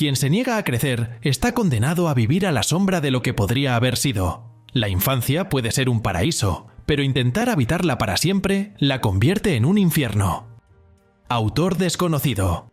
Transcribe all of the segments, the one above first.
Quien se niega a crecer está condenado a vivir a la sombra de lo que podría haber sido. La infancia puede ser un paraíso, pero intentar habitarla para siempre la convierte en un infierno. Autor desconocido.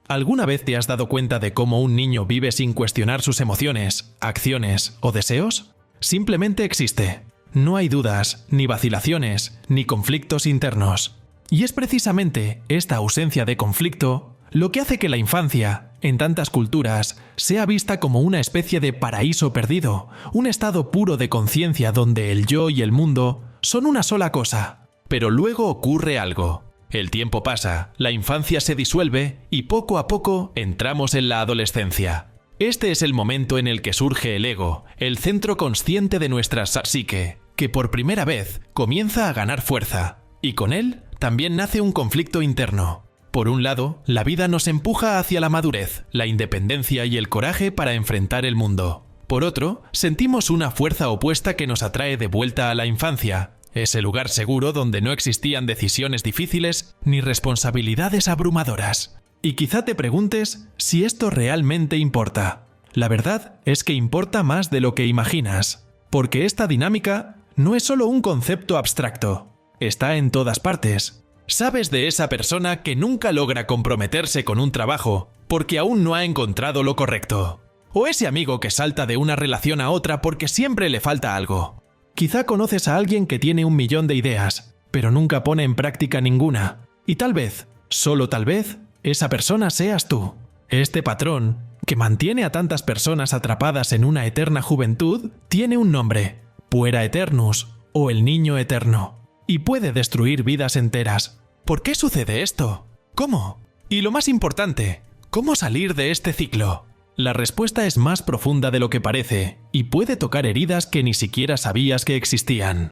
¿Alguna vez te has dado cuenta de cómo un niño vive sin cuestionar sus emociones, acciones o deseos? Simplemente existe. No hay dudas, ni vacilaciones, ni conflictos internos. Y es precisamente esta ausencia de conflicto lo que hace que la infancia, en tantas culturas, sea vista como una especie de paraíso perdido, un estado puro de conciencia donde el yo y el mundo son una sola cosa. Pero luego ocurre algo. El tiempo pasa, la infancia se disuelve y poco a poco entramos en la adolescencia. Este es el momento en el que surge el ego, el centro consciente de nuestra psique, que por primera vez comienza a ganar fuerza, y con él también nace un conflicto interno. Por un lado, la vida nos empuja hacia la madurez, la independencia y el coraje para enfrentar el mundo. Por otro, sentimos una fuerza opuesta que nos atrae de vuelta a la infancia, ese lugar seguro donde no existían decisiones difíciles ni responsabilidades abrumadoras. Y quizá te preguntes si esto realmente importa. La verdad es que importa más de lo que imaginas, porque esta dinámica no es solo un concepto abstracto, está en todas partes. Sabes de esa persona que nunca logra comprometerse con un trabajo porque aún no ha encontrado lo correcto. O ese amigo que salta de una relación a otra porque siempre le falta algo. Quizá conoces a alguien que tiene 1.000.000 de ideas, pero nunca pone en práctica ninguna. Y tal vez, solo tal vez, esa persona seas tú. Este patrón, que mantiene a tantas personas atrapadas en una eterna juventud, tiene un nombre: Puera Eternus, o el niño eterno. Y puede destruir vidas enteras. ¿Por qué sucede esto? ¿Cómo? Y lo más importante, ¿cómo salir de este ciclo? La respuesta es más profunda de lo que parece, y puede tocar heridas que ni siquiera sabías que existían.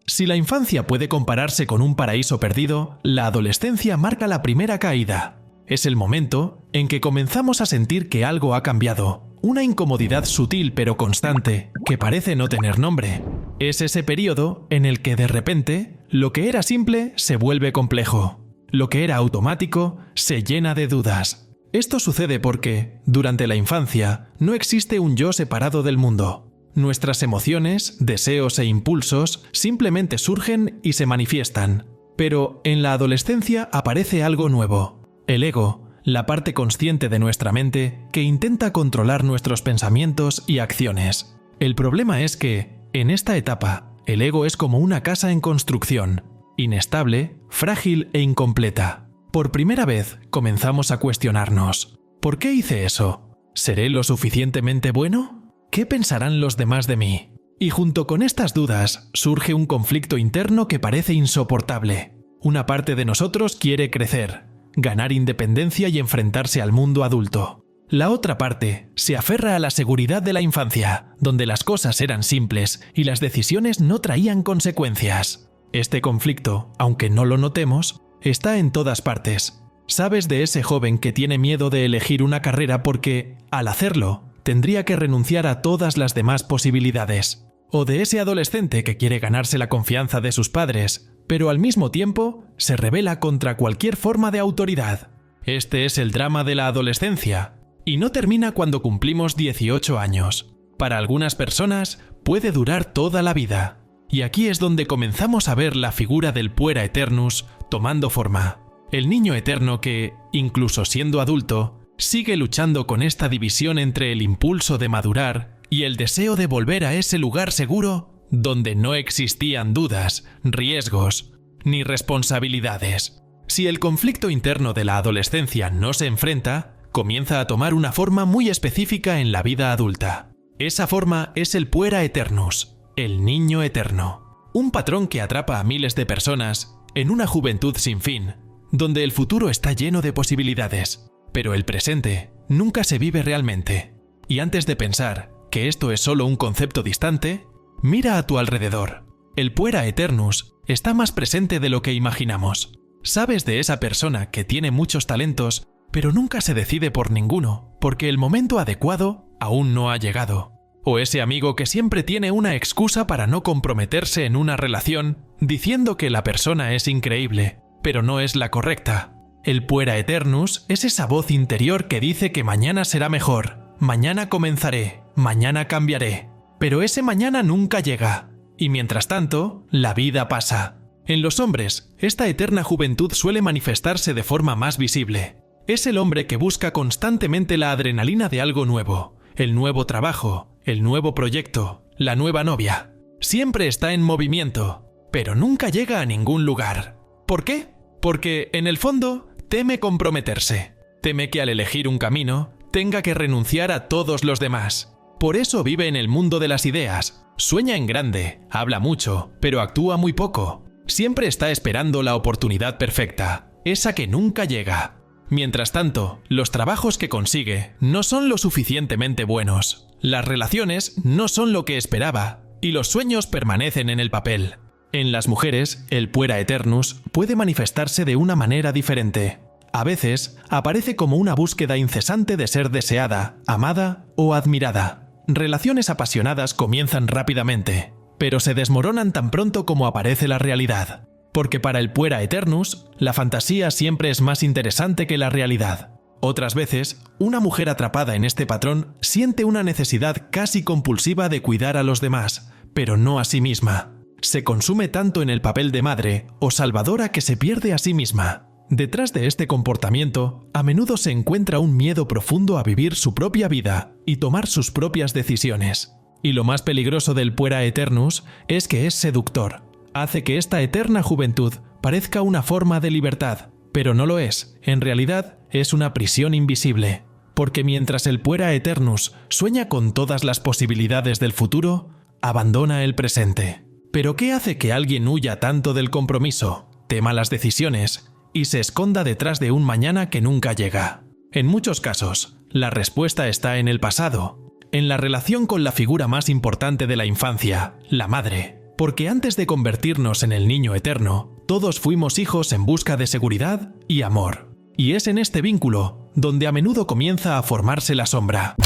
Si la infancia puede compararse con un paraíso perdido, la adolescencia marca la primera caída. Es el momento en que comenzamos a sentir que algo ha cambiado. Una incomodidad sutil pero constante, que parece no tener nombre. Es ese periodo en el que de repente, lo que era simple se vuelve complejo. Lo que era automático se llena de dudas. Esto sucede porque, durante la infancia, no existe un yo separado del mundo. Nuestras emociones, deseos e impulsos simplemente surgen y se manifiestan. Pero en la adolescencia aparece algo nuevo: el ego, la parte consciente de nuestra mente que intenta controlar nuestros pensamientos y acciones. El problema es que, en esta etapa, el ego es como una casa en construcción, inestable, frágil e incompleta. Por primera vez comenzamos a cuestionarnos: ¿por qué hice eso? ¿Seré lo suficientemente bueno? ¿Qué pensarán los demás de mí? Y junto con estas dudas surge un conflicto interno que parece insoportable. Una parte de nosotros quiere crecer, ganar independencia y enfrentarse al mundo adulto. La otra parte se aferra a la seguridad de la infancia, donde las cosas eran simples y las decisiones no traían consecuencias. Este conflicto, aunque no lo notemos, está en todas partes. Sabes de ese joven que tiene miedo de elegir una carrera porque, al hacerlo, tendría que renunciar a todas las demás posibilidades. O de ese adolescente que quiere ganarse la confianza de sus padres, pero al mismo tiempo se rebela contra cualquier forma de autoridad. Este es el drama de la adolescencia, y no termina cuando cumplimos 18 años. Para algunas personas puede durar toda la vida. Y aquí es donde comenzamos a ver la figura del Puera Eternus tomando forma. El niño eterno que, incluso siendo adulto, sigue luchando con esta división entre el impulso de madurar y el deseo de volver a ese lugar seguro donde no existían dudas, riesgos, ni responsabilidades. Si el conflicto interno de la adolescencia no se enfrenta, comienza a tomar una forma muy específica en la vida adulta. Esa forma es el Puera Eternus, el niño eterno. Un patrón que atrapa a miles de personas en una juventud sin fin, donde el futuro está lleno de posibilidades, pero el presente nunca se vive realmente. Y antes de pensar que esto es solo un concepto distante, mira a tu alrededor. El Puera Eternus está más presente de lo que imaginamos. Sabes de esa persona que tiene muchos talentos, pero nunca se decide por ninguno, porque el momento adecuado aún no ha llegado. O ese amigo que siempre tiene una excusa para no comprometerse en una relación, diciendo que la persona es increíble, pero no es la correcta. El puera aeternus es esa voz interior que dice que mañana será mejor, mañana comenzaré, mañana cambiaré. Pero ese mañana nunca llega. Y mientras tanto, la vida pasa. En los hombres, esta eterna juventud suele manifestarse de forma más visible. Es el hombre que busca constantemente la adrenalina de algo nuevo, el nuevo trabajo, el nuevo proyecto, la nueva novia. Siempre está en movimiento, pero nunca llega a ningún lugar. ¿Por qué? Porque, en el fondo, teme comprometerse. Teme que al elegir un camino, tenga que renunciar a todos los demás. Por eso vive en el mundo de las ideas. Sueña en grande, habla mucho, pero actúa muy poco. Siempre está esperando la oportunidad perfecta, esa que nunca llega. Mientras tanto, los trabajos que consigue no son lo suficientemente buenos. Las relaciones no son lo que esperaba, y los sueños permanecen en el papel. En las mujeres, el puera aeternus puede manifestarse de una manera diferente. A veces, aparece como una búsqueda incesante de ser deseada, amada o admirada. Relaciones apasionadas comienzan rápidamente, pero se desmoronan tan pronto como aparece la realidad. Porque para el puera aeternus, la fantasía siempre es más interesante que la realidad. Otras veces, una mujer atrapada en este patrón siente una necesidad casi compulsiva de cuidar a los demás, pero no a sí misma. Se consume tanto en el papel de madre o salvadora que se pierde a sí misma. Detrás de este comportamiento, a menudo se encuentra un miedo profundo a vivir su propia vida y tomar sus propias decisiones. Y lo más peligroso del puera aeternus es que es seductor. Hace que esta eterna juventud parezca una forma de libertad, pero no lo es. En realidad, es una prisión invisible. Porque mientras el puera aeternus sueña con todas las posibilidades del futuro, abandona el presente. ¿Pero qué hace que alguien huya tanto del compromiso, tema las decisiones y se esconda detrás de un mañana que nunca llega? En muchos casos, la respuesta está en el pasado, en la relación con la figura más importante de la infancia, la madre. Porque antes de convertirnos en el niño eterno, todos fuimos hijos en busca de seguridad y amor. Y es en este vínculo donde a menudo comienza a formarse la sombra.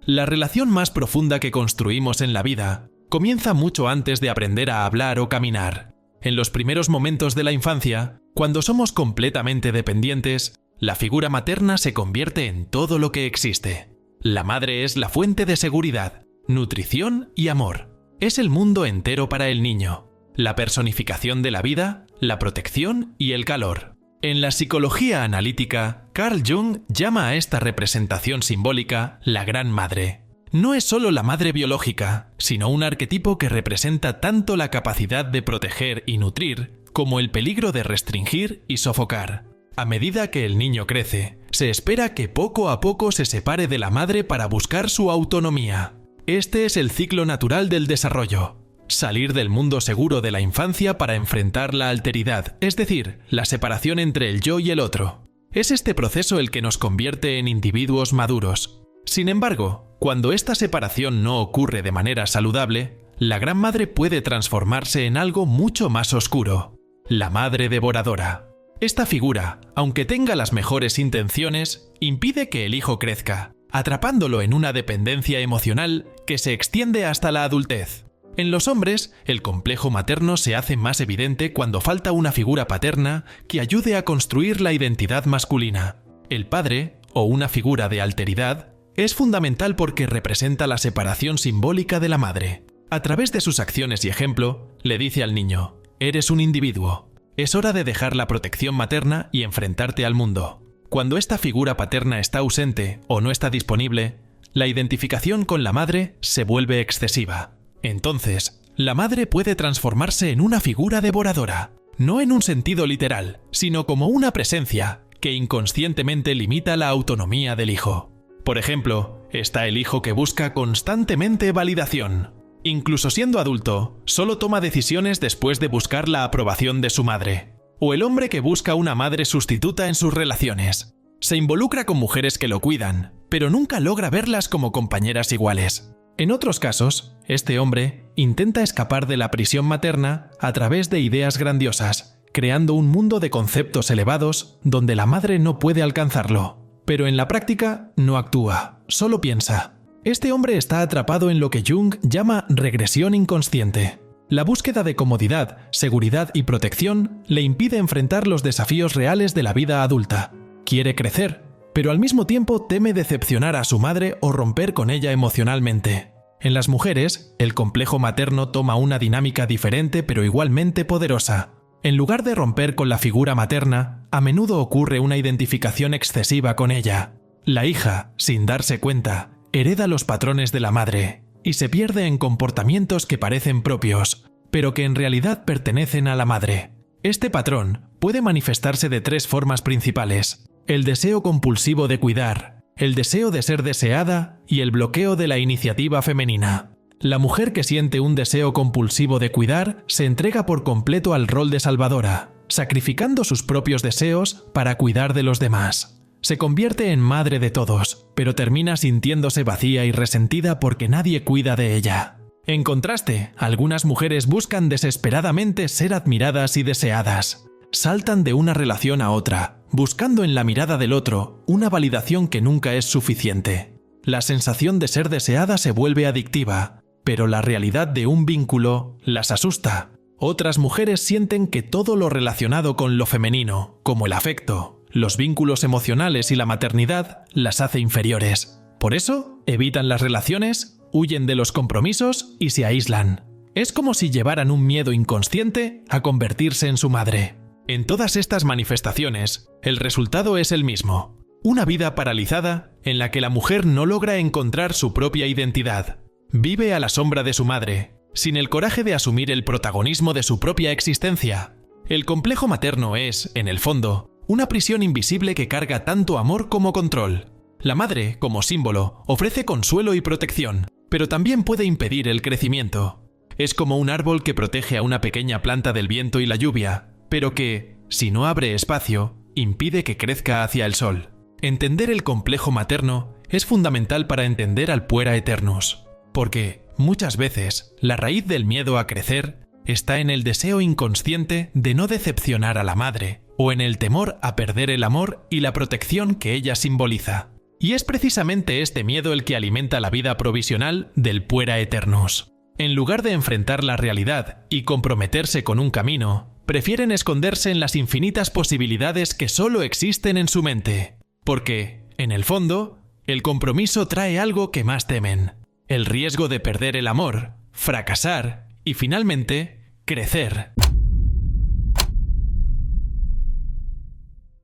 La relación más profunda que construimos en la vida comienza mucho antes de aprender a hablar o caminar. En los primeros momentos de la infancia, cuando somos completamente dependientes, la figura materna se convierte en todo lo que existe. La madre es la fuente de seguridad, nutrición y amor. Es el mundo entero para el niño, la personificación de la vida, la protección y el calor. En la psicología analítica, Carl Jung llama a esta representación simbólica la Gran Madre. No es solo la madre biológica, sino un arquetipo que representa tanto la capacidad de proteger y nutrir, como el peligro de restringir y sofocar. A medida que el niño crece, se espera que poco a poco se separe de la madre para buscar su autonomía. Este es el ciclo natural del desarrollo. Salir del mundo seguro de la infancia para enfrentar la alteridad, es decir, la separación entre el yo y el otro. Es este proceso el que nos convierte en individuos maduros. Sin embargo, cuando esta separación no ocurre de manera saludable, la Gran Madre puede transformarse en algo mucho más oscuro: la madre devoradora. Esta figura, aunque tenga las mejores intenciones, impide que el hijo crezca, atrapándolo en una dependencia emocional que se extiende hasta la adultez. En los hombres, el complejo materno se hace más evidente cuando falta una figura paterna que ayude a construir la identidad masculina. El padre, o una figura de alteridad, es fundamental porque representa la separación simbólica de la madre. A través de sus acciones y ejemplo, le dice al niño: eres un individuo. Es hora de dejar la protección materna y enfrentarte al mundo. Cuando esta figura paterna está ausente o no está disponible, la identificación con la madre se vuelve excesiva. Entonces, la madre puede transformarse en una figura devoradora, no en un sentido literal, sino como una presencia que inconscientemente limita la autonomía del hijo. Por ejemplo, está el hijo que busca constantemente validación. Incluso siendo adulto, solo toma decisiones después de buscar la aprobación de su madre. O el hombre que busca una madre sustituta en sus relaciones. Se involucra con mujeres que lo cuidan, pero nunca logra verlas como compañeras iguales. En otros casos, este hombre intenta escapar de la prisión materna a través de ideas grandiosas, creando un mundo de conceptos elevados donde la madre no puede alcanzarlo. Pero en la práctica no actúa, solo piensa. Este hombre está atrapado en lo que Jung llama regresión inconsciente. La búsqueda de comodidad, seguridad y protección le impide enfrentar los desafíos reales de la vida adulta. Quiere crecer, pero al mismo tiempo teme decepcionar a su madre o romper con ella emocionalmente. En las mujeres, el complejo materno toma una dinámica diferente pero igualmente poderosa. En lugar de romper con la figura materna, a menudo ocurre una identificación excesiva con ella. La hija, sin darse cuenta, hereda los patrones de la madre y se pierde en comportamientos que parecen propios, pero que en realidad pertenecen a la madre. Este patrón puede manifestarse de 3 formas principales: el deseo compulsivo de cuidar, el deseo de ser deseada y el bloqueo de la iniciativa femenina. La mujer que siente un deseo compulsivo de cuidar se entrega por completo al rol de salvadora, sacrificando sus propios deseos para cuidar de los demás. Se convierte en madre de todos, pero termina sintiéndose vacía y resentida porque nadie cuida de ella. En contraste, algunas mujeres buscan desesperadamente ser admiradas y deseadas. Saltan de una relación a otra, buscando en la mirada del otro una validación que nunca es suficiente. La sensación de ser deseada se vuelve adictiva, pero la realidad de un vínculo las asusta. Otras mujeres sienten que todo lo relacionado con lo femenino, como el afecto, los vínculos emocionales y la maternidad, las hace inferiores. Por eso, evitan las relaciones, huyen de los compromisos y se aíslan. Es como si llevaran un miedo inconsciente a convertirse en su madre. En todas estas manifestaciones, el resultado es el mismo: una vida paralizada en la que la mujer no logra encontrar su propia identidad. Vive a la sombra de su madre, sin el coraje de asumir el protagonismo de su propia existencia. El complejo materno es, en el fondo, una prisión invisible que carga tanto amor como control. La madre, como símbolo, ofrece consuelo y protección, pero también puede impedir el crecimiento. Es como un árbol que protege a una pequeña planta del viento y la lluvia, pero que, si no abre espacio, impide que crezca hacia el sol. Entender el complejo materno es fundamental para entender al puera aeternus, porque, muchas veces, la raíz del miedo a crecer está en el deseo inconsciente de no decepcionar a la madre, o en el temor a perder el amor y la protección que ella simboliza. Y es precisamente este miedo el que alimenta la vida provisional del puera aeternus. En lugar de enfrentar la realidad y comprometerse con un camino, prefieren esconderse en las infinitas posibilidades que solo existen en su mente. Porque, en el fondo, el compromiso trae algo que más temen: el riesgo de perder el amor, fracasar y, finalmente, crecer.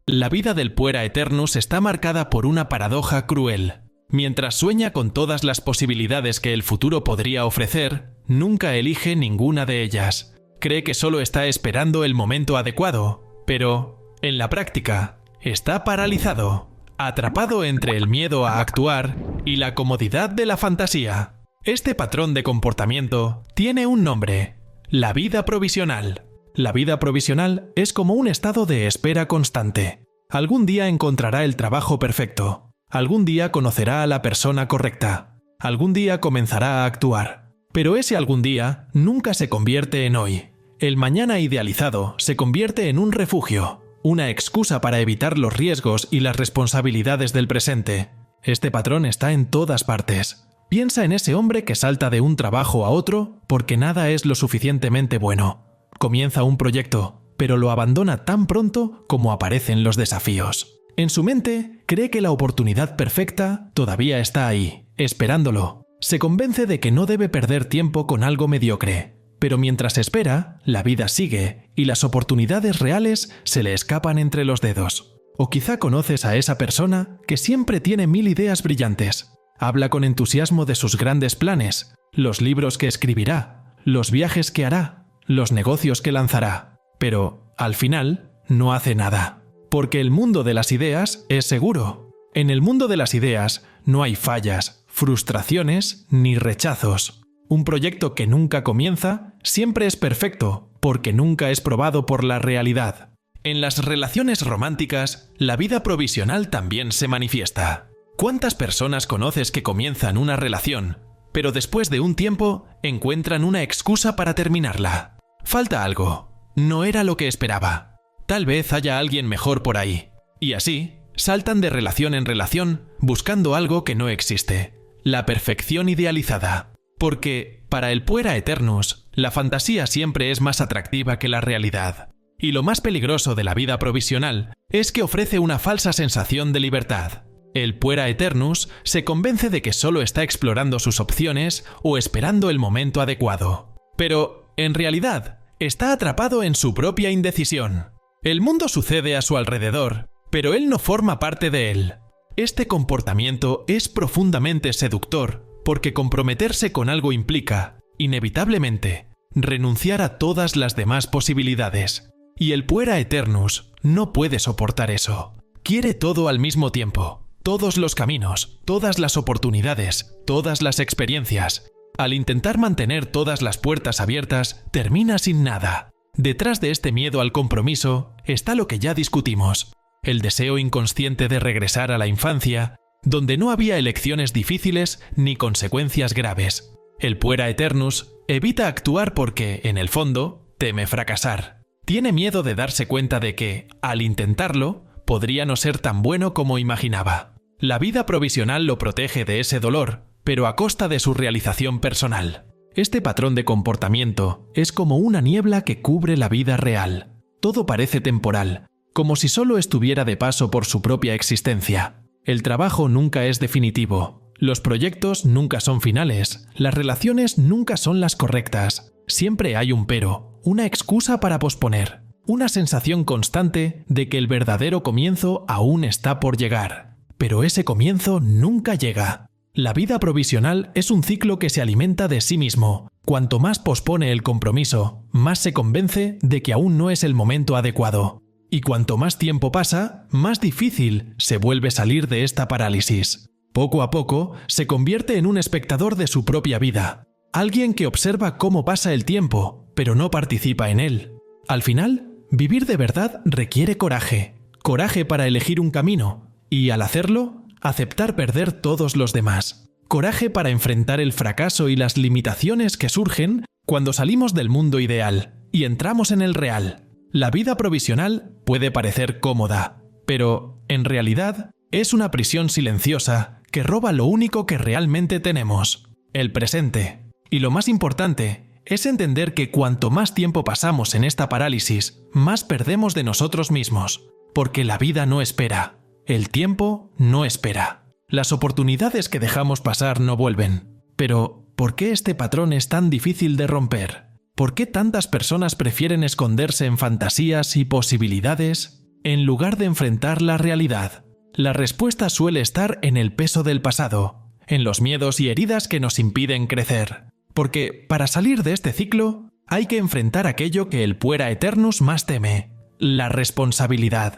La vida del puera aeternus está marcada por una paradoja cruel. Mientras sueña con todas las posibilidades que el futuro podría ofrecer, nunca elige ninguna de ellas. Cree que solo está esperando el momento adecuado, pero, en la práctica, está paralizado, atrapado entre el miedo a actuar y la comodidad de la fantasía. Este patrón de comportamiento tiene un nombre: la vida provisional. La vida provisional es como un estado de espera constante. Algún día encontrará el trabajo perfecto. Algún día conocerá a la persona correcta. Algún día comenzará a actuar. Pero ese algún día nunca se convierte en hoy. El mañana idealizado se convierte en un refugio, una excusa para evitar los riesgos y las responsabilidades del presente. Este patrón está en todas partes. Piensa en ese hombre que salta de un trabajo a otro porque nada es lo suficientemente bueno. Comienza un proyecto, pero lo abandona tan pronto como aparecen los desafíos. En su mente, cree que la oportunidad perfecta todavía está ahí, esperándolo. Se convence de que no debe perder tiempo con algo mediocre. Pero mientras espera, la vida sigue y las oportunidades reales se le escapan entre los dedos. O quizá conoces a esa persona que siempre tiene 1000 ideas brillantes. Habla con entusiasmo de sus grandes planes, los libros que escribirá, los viajes que hará, los negocios que lanzará, pero, al final, no hace nada. Porque el mundo de las ideas es seguro. En el mundo de las ideas no hay fallas, frustraciones ni rechazos. Un proyecto que nunca comienza siempre es perfecto, porque nunca es probado por la realidad. En las relaciones románticas, la vida provisional también se manifiesta. ¿Cuántas personas conoces que comienzan una relación, pero después de un tiempo encuentran una excusa para terminarla? Falta algo. No era lo que esperaba. Tal vez haya alguien mejor por ahí. Y así, saltan de relación en relación buscando algo que no existe. La perfección idealizada. Porque, para el puera aeternus, La fantasía siempre es más atractiva que la realidad. Y lo más peligroso de la vida provisional es que ofrece una falsa sensación de libertad. El puera aeternus se convence de que solo está explorando sus opciones o esperando el momento adecuado. Pero, en realidad, está atrapado en su propia indecisión. El mundo sucede a su alrededor, pero él no forma parte de él. Este comportamiento es profundamente seductor porque comprometerse con algo implica, inevitablemente, renunciar a todas las demás posibilidades. Y el puera aeternus no puede soportar eso. Quiere todo al mismo tiempo, todos los caminos, todas las oportunidades, todas las experiencias. Al intentar mantener todas las puertas abiertas, termina sin nada. Detrás de este miedo al compromiso está lo que ya discutimos, el deseo inconsciente de regresar a la infancia, donde no había elecciones difíciles ni consecuencias graves. El puera aeternus evita actuar porque, en el fondo, teme fracasar. Tiene miedo de darse cuenta de que, al intentarlo, podría no ser tan bueno como imaginaba. La vida provisional lo protege de ese dolor, pero a costa de su realización personal. Este patrón de comportamiento es como una niebla que cubre la vida real. Todo parece temporal, como si solo estuviera de paso por su propia existencia. El trabajo nunca es definitivo, los proyectos nunca son finales, las relaciones nunca son las correctas. Siempre hay un pero, una excusa para posponer, una sensación constante de que el verdadero comienzo aún está por llegar. Pero ese comienzo nunca llega. La vida provisional es un ciclo que se alimenta de sí mismo. Cuanto más pospone el compromiso, más se convence de que aún no es el momento adecuado. Y cuanto más tiempo pasa, más difícil se vuelve salir de esta parálisis. Poco a poco, se convierte en un espectador de su propia vida. Alguien que observa cómo pasa el tiempo, pero no participa en él. Al final, vivir de verdad requiere coraje. Coraje para elegir un camino. Y al hacerlo, aceptar perder todos los demás. Coraje para enfrentar el fracaso y las limitaciones que surgen cuando salimos del mundo ideal y entramos en el real. La vida provisional puede parecer cómoda, pero, en realidad, es una prisión silenciosa que roba lo único que realmente tenemos, el presente. Y lo más importante es entender que cuanto más tiempo pasamos en esta parálisis, más perdemos de nosotros mismos, porque la vida no espera. El tiempo no espera. Las oportunidades que dejamos pasar no vuelven. Pero, ¿por qué este patrón es tan difícil de romper? ¿Por qué tantas personas prefieren esconderse en fantasías y posibilidades en lugar de enfrentar la realidad? La respuesta suele estar en el peso del pasado, en los miedos y heridas que nos impiden crecer. Porque, para salir de este ciclo, hay que enfrentar aquello que el puera aeternus más teme: la responsabilidad.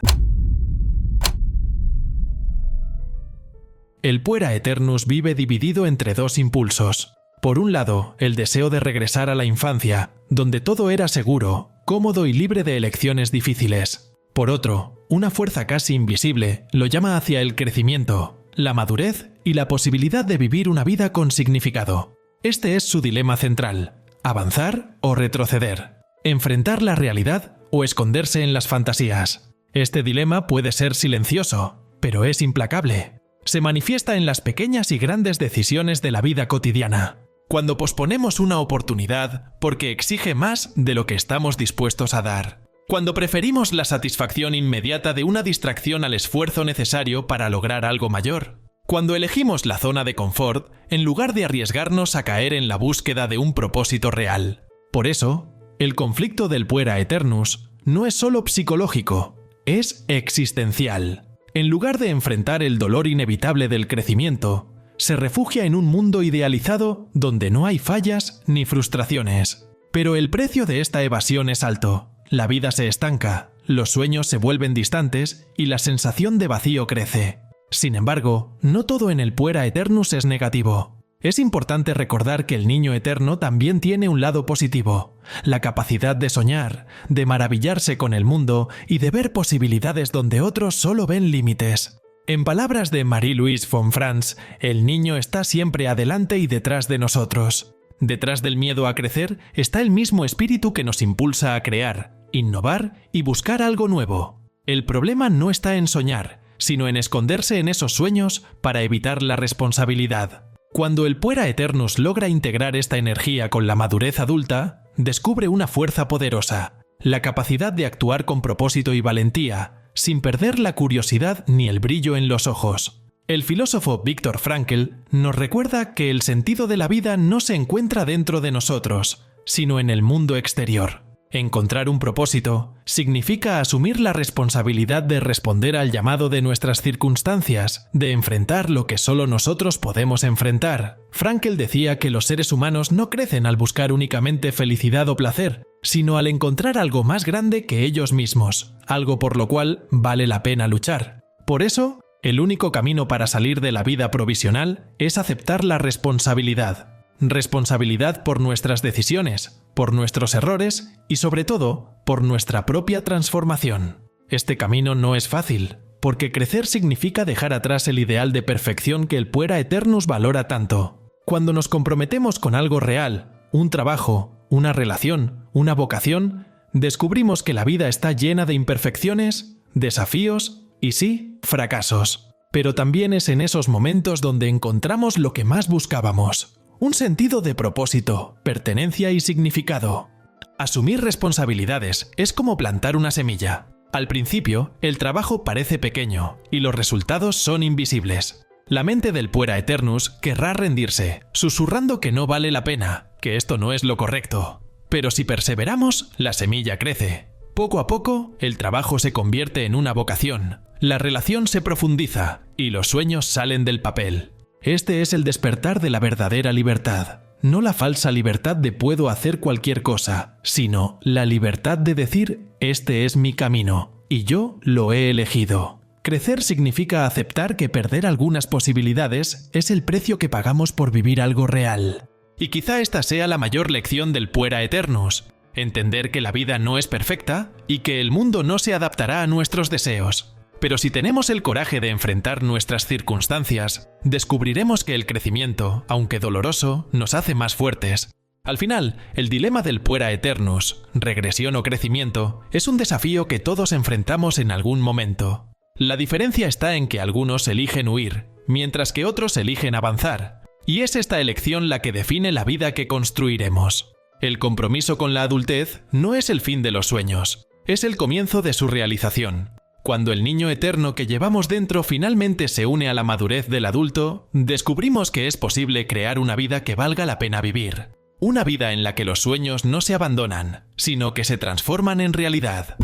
El puera aeternus vive dividido entre dos impulsos. Por un lado, el deseo de regresar a la infancia, donde todo era seguro, cómodo y libre de elecciones difíciles. Por otro, una fuerza casi invisible lo llama hacia el crecimiento, la madurez y la posibilidad de vivir una vida con significado. Este es su dilema central: avanzar o retroceder, enfrentar la realidad o esconderse en las fantasías. Este dilema puede ser silencioso, pero es implacable. Se manifiesta en las pequeñas y grandes decisiones de la vida cotidiana. Cuando posponemos una oportunidad porque exige más de lo que estamos dispuestos a dar. Cuando preferimos la satisfacción inmediata de una distracción al esfuerzo necesario para lograr algo mayor. Cuando elegimos la zona de confort en lugar de arriesgarnos a caer en la búsqueda de un propósito real. Por eso, el conflicto del puera aeternus no es solo psicológico, es existencial. En lugar de enfrentar el dolor inevitable del crecimiento, se refugia en un mundo idealizado donde no hay fallas ni frustraciones. Pero el precio de esta evasión es alto. La vida se estanca, los sueños se vuelven distantes y la sensación de vacío crece. Sin embargo, no todo en el puera aeternus es negativo. Es importante recordar que el niño eterno también tiene un lado positivo, la capacidad de soñar, de maravillarse con el mundo y de ver posibilidades donde otros solo ven límites. En palabras de Marie-Louise von Franz, el niño está siempre adelante y detrás de nosotros. Detrás del miedo a crecer está el mismo espíritu que nos impulsa a crear, innovar y buscar algo nuevo. El problema no está en soñar, sino en esconderse en esos sueños para evitar la responsabilidad. Cuando el puera aeternus logra integrar esta energía con la madurez adulta, descubre una fuerza poderosa, la capacidad de actuar con propósito y valentía, sin perder la curiosidad ni el brillo en los ojos. El filósofo Viktor Frankl nos recuerda que el sentido de la vida no se encuentra dentro de nosotros, sino en el mundo exterior. Encontrar un propósito significa asumir la responsabilidad de responder al llamado de nuestras circunstancias, de enfrentar lo que solo nosotros podemos enfrentar. Frankl decía que los seres humanos no crecen al buscar únicamente felicidad o placer, sino al encontrar algo más grande que ellos mismos, algo por lo cual vale la pena luchar. Por eso, el único camino para salir de la vida provisional es aceptar la responsabilidad. Responsabilidad por nuestras decisiones, por nuestros errores y sobre todo, por nuestra propia transformación. Este camino no es fácil, porque crecer significa dejar atrás el ideal de perfección que el Puera Aeternus valora tanto. Cuando nos comprometemos con algo real, un trabajo, una relación, una vocación, descubrimos que la vida está llena de imperfecciones, desafíos y sí, fracasos. Pero también es en esos momentos donde encontramos lo que más buscábamos. Un sentido de propósito, pertenencia y significado. Asumir responsabilidades es como plantar una semilla. Al principio, el trabajo parece pequeño y los resultados son invisibles. La mente del Puera Aeternus querrá rendirse, susurrando que no vale la pena, que esto no es lo correcto. Pero si perseveramos, la semilla crece. Poco a poco, el trabajo se convierte en una vocación, la relación se profundiza y los sueños salen del papel. Este es el despertar de la verdadera libertad, no la falsa libertad de puedo hacer cualquier cosa, sino la libertad de decir, este es mi camino, y yo lo he elegido. Crecer significa aceptar que perder algunas posibilidades es el precio que pagamos por vivir algo real. Y quizá esta sea la mayor lección del Puera Aeternus, entender que la vida no es perfecta y que el mundo no se adaptará a nuestros deseos. Pero si tenemos el coraje de enfrentar nuestras circunstancias, descubriremos que el crecimiento, aunque doloroso, nos hace más fuertes. Al final, el dilema del Puera Aeternus, regresión o crecimiento, es un desafío que todos enfrentamos en algún momento. La diferencia está en que algunos eligen huir, mientras que otros eligen avanzar. Y es esta elección la que define la vida que construiremos. El compromiso con la adultez no es el fin de los sueños, es el comienzo de su realización. Cuando el niño eterno que llevamos dentro finalmente se une a la madurez del adulto, descubrimos que es posible crear una vida que valga la pena vivir. Una vida en la que los sueños no se abandonan, sino que se transforman en realidad.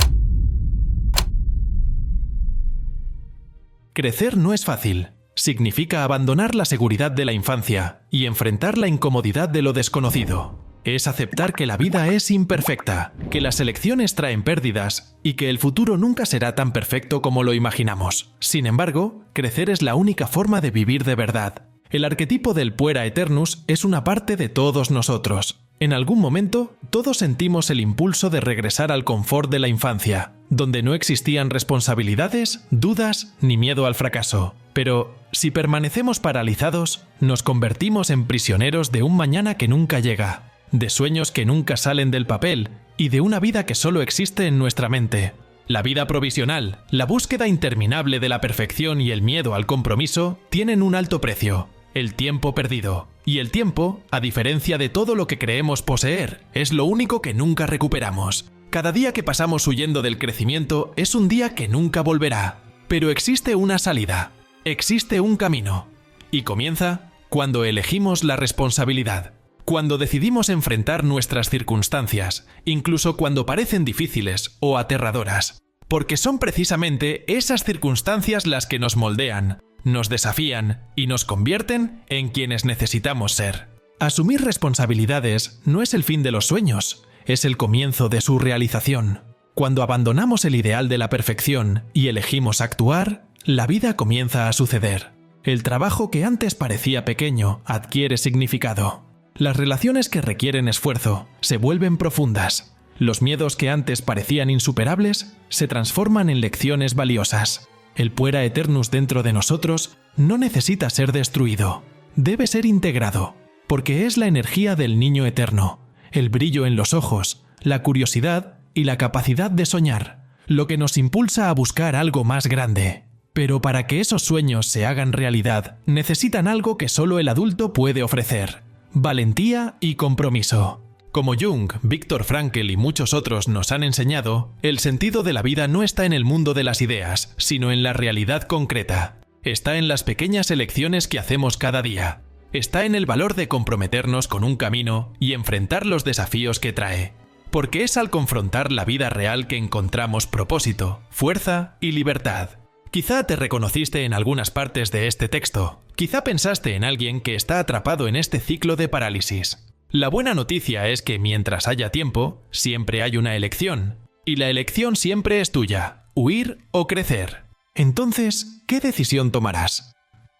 Crecer no es fácil. Significa abandonar la seguridad de la infancia y enfrentar la incomodidad de lo desconocido. Es aceptar que la vida es imperfecta, que las elecciones traen pérdidas y que el futuro nunca será tan perfecto como lo imaginamos. Sin embargo, crecer es la única forma de vivir de verdad. El arquetipo del Puera Aeternus es una parte de todos nosotros. En algún momento, todos sentimos el impulso de regresar al confort de la infancia, donde no existían responsabilidades, dudas ni miedo al fracaso. Pero, si permanecemos paralizados, nos convertimos en prisioneros de un mañana que nunca llega, de sueños que nunca salen del papel y de una vida que solo existe en nuestra mente. La vida provisional, la búsqueda interminable de la perfección y el miedo al compromiso tienen un alto precio, el tiempo perdido. Y el tiempo, a diferencia de todo lo que creemos poseer, es lo único que nunca recuperamos. Cada día que pasamos huyendo del crecimiento es un día que nunca volverá. Pero existe una salida, existe un camino. Y comienza cuando elegimos la responsabilidad. Cuando decidimos enfrentar nuestras circunstancias, incluso cuando parecen difíciles o aterradoras. Porque son precisamente esas circunstancias las que nos moldean, nos desafían y nos convierten en quienes necesitamos ser. Asumir responsabilidades no es el fin de los sueños, es el comienzo de su realización. Cuando abandonamos el ideal de la perfección y elegimos actuar, la vida comienza a suceder. El trabajo que antes parecía pequeño adquiere significado. Las relaciones que requieren esfuerzo se vuelven profundas. Los miedos que antes parecían insuperables se transforman en lecciones valiosas. El Puera Aeternus dentro de nosotros no necesita ser destruido, debe ser integrado, porque es la energía del niño eterno, el brillo en los ojos, la curiosidad y la capacidad de soñar, lo que nos impulsa a buscar algo más grande. Pero para que esos sueños se hagan realidad, necesitan algo que solo el adulto puede ofrecer: valentía y compromiso. Como Jung, Viktor Frankl y muchos otros nos han enseñado, el sentido de la vida no está en el mundo de las ideas, sino en la realidad concreta. Está en las pequeñas elecciones que hacemos cada día. Está en el valor de comprometernos con un camino y enfrentar los desafíos que trae. Porque es al confrontar la vida real que encontramos propósito, fuerza y libertad. Quizá te reconociste en algunas partes de este texto. Quizá pensaste en alguien que está atrapado en este ciclo de parálisis. La buena noticia es que mientras haya tiempo, siempre hay una elección. Y la elección siempre es tuya, huir o crecer. Entonces, ¿qué decisión tomarás?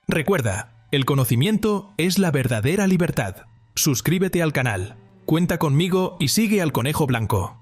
Recuerda, el conocimiento es la verdadera libertad. Suscríbete al canal. Cuenta conmigo y sigue al Conejo Blanco.